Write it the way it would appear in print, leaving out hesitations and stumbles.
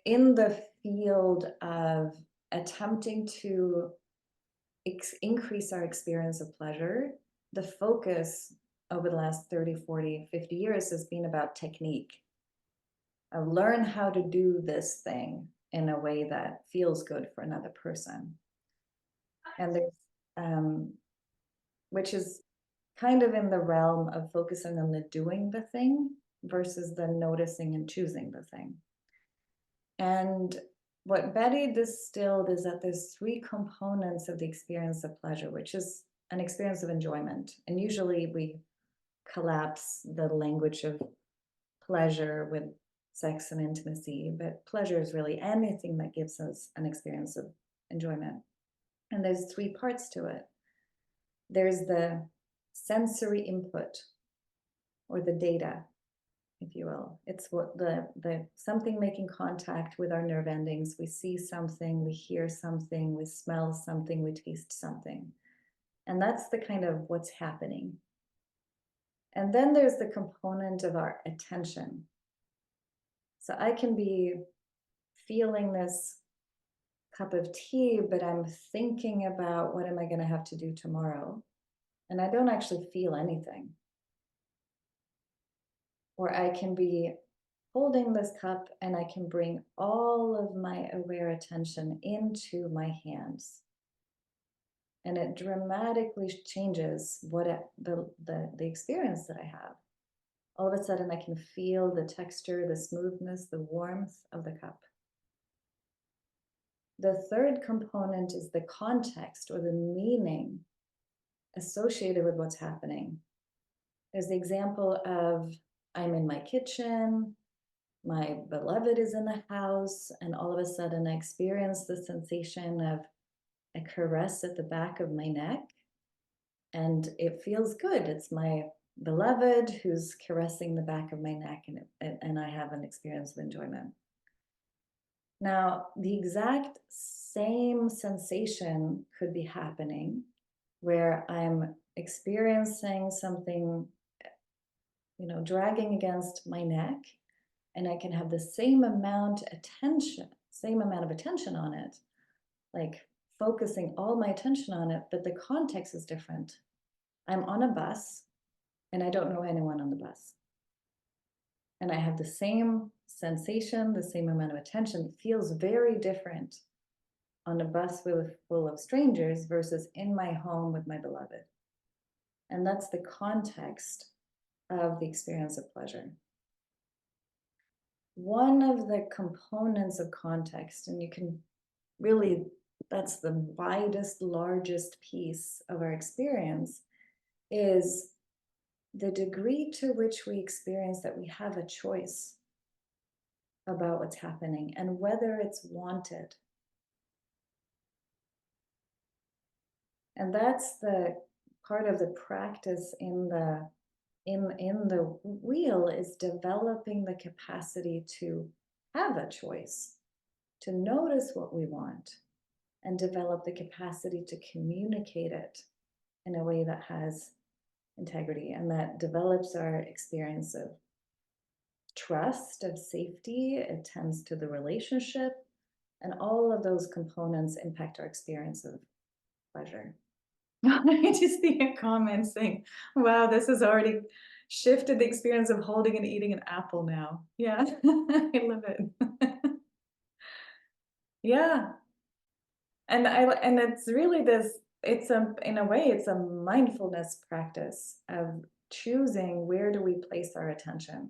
in the field of attempting to increase our experience of pleasure, the focus over the last 30, 40, 50 years has been about technique. Learn how to do this thing in a way that feels good for another person. And there's, um, which is kind of in the realm of focusing on the doing the thing versus the noticing and choosing the thing. And what Betty distilled is that there's three components of the experience of pleasure, which is an experience of enjoyment. And usually we collapse the language of pleasure with sex and intimacy, but pleasure is really anything that gives us an experience of enjoyment. And there's three parts to it. There's the sensory input or the data, if you will. It's what the something making contact with our nerve endings. We see something, we hear something, we smell something, we taste something. And that's the kind of what's happening. And then there's the component of our attention. So I can be feeling this cup of tea, but I'm thinking about what am I going to have to do tomorrow? And I don't actually feel anything. Or I can be holding this cup and I can bring all of my aware attention into my hands. And it dramatically changes the experience that I have. All of a sudden, I can feel the texture, the smoothness, the warmth of the cup. The third component is the context or the meaning associated with what's happening. There's the example of I'm in my kitchen, my beloved is in the house, and all of a sudden I experience the sensation of a caress at the back of my neck, and it feels good. It's my beloved who's caressing the back of my neck, and I have an experience of enjoyment. Now, the exact same sensation could be happening where I'm experiencing something, dragging against my neck, and I can have the same amount of attention on it, like focusing all my attention on it, but the context is different. I'm on a bus and I don't know anyone on the bus. And I have the same sensation, the same amount of attention. It feels very different on a bus full of strangers versus in my home with my beloved. And that's the context of the experience of pleasure. One of the components of context, and you can really, that's the widest, largest piece of our experience, is the degree to which we experience that we have a choice about what's happening and whether it's wanted. And that's the part of the practice in the wheel, is developing the capacity to have a choice, to notice what we want, and develop the capacity to communicate it in a way that has integrity and that develops our experience of trust, of safety. It tends to the relationship, and all of those components impact our experience of pleasure. I just see a comment saying, wow, this has already shifted the experience of holding and eating an apple now. Yeah, I love it. Yeah. And it's really this, in a way, it's a mindfulness practice of choosing where do we place our attention.